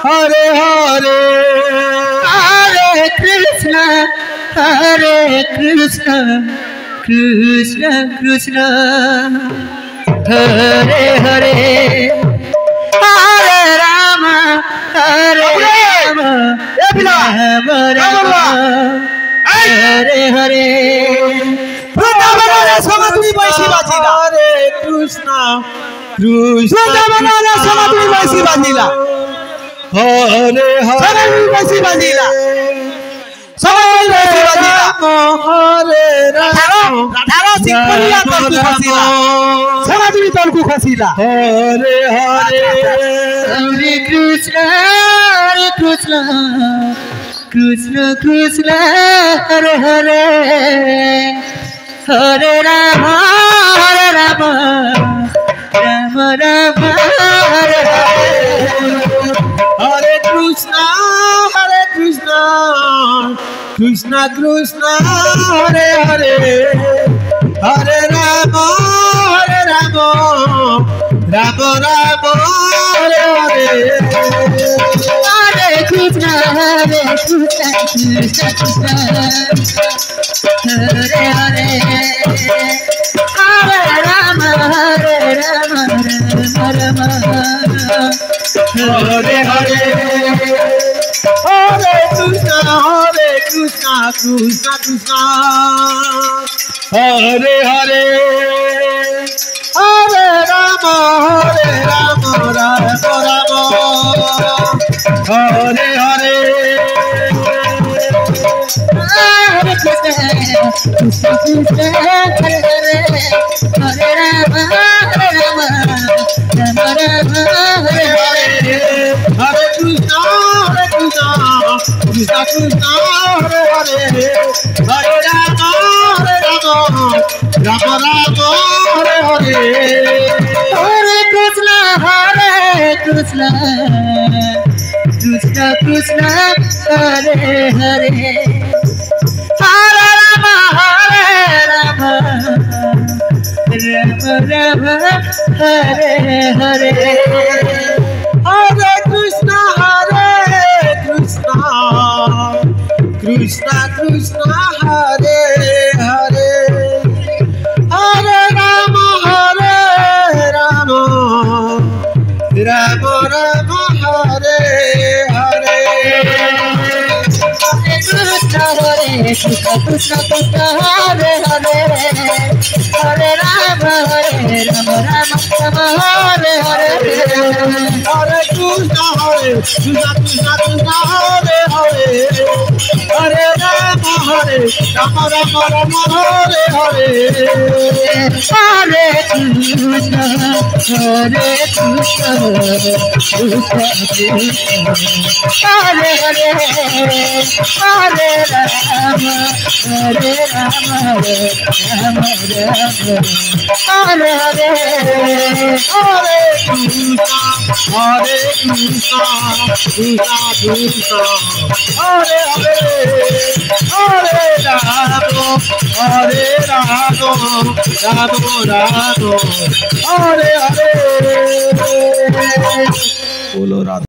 हरे हरे हरे कृष्ण कृष्ण कृष्ण हरे हरे हरे राम राम राम हरे हरे वृंदावन समाधि वैसी बाजीला हरे कृष्ण वृंदावन समाधि वैसी बाजीला हरे हरे वैसी बाजीला समाधि वैसी बाजीला हरे राम राधा सिंपलिया तलकु खसीला समाधि तलकु खसीला हरे हरे हरे कृष्ण कृष्ण कृष्ण हरे हरे हरे राम राम राम हरे हरे हरे कृष्ण कृष्ण कृष्ण हरे हरे हरे राम राम राम हरे हरे हरे कृष्ण कृष्ण कृष्ण हरे हरे हरे राम राम राम हरे हरे हरे कृष्ण कृष्ण कृष्ण हरे हरे हरे राम राम राम हरे हरे हरे कृष्ण कृष्ण हरे हरे हरे राम राम हरे हरे हरे कृष्ण कृष्ण कृष्ण हरे हरे हरे राम राम हरे हरे हरे कृष्ण कृष्ण कृष्ण हरे हरे हरे राम राम राम हरे हरे हरे कृष्ण कृष्ण कृष्ण हरे हरे हरे राम राम राम हरे हरे कृष्ण कृष्ण हरे हरे हरे राम राम हरे हरे हरे कृष्ण कृष्ण हरे हरे हरे राम हरे राम हरे हरे हरे कृष्ण हरे हरे हरे राम हरे बोलो राधा।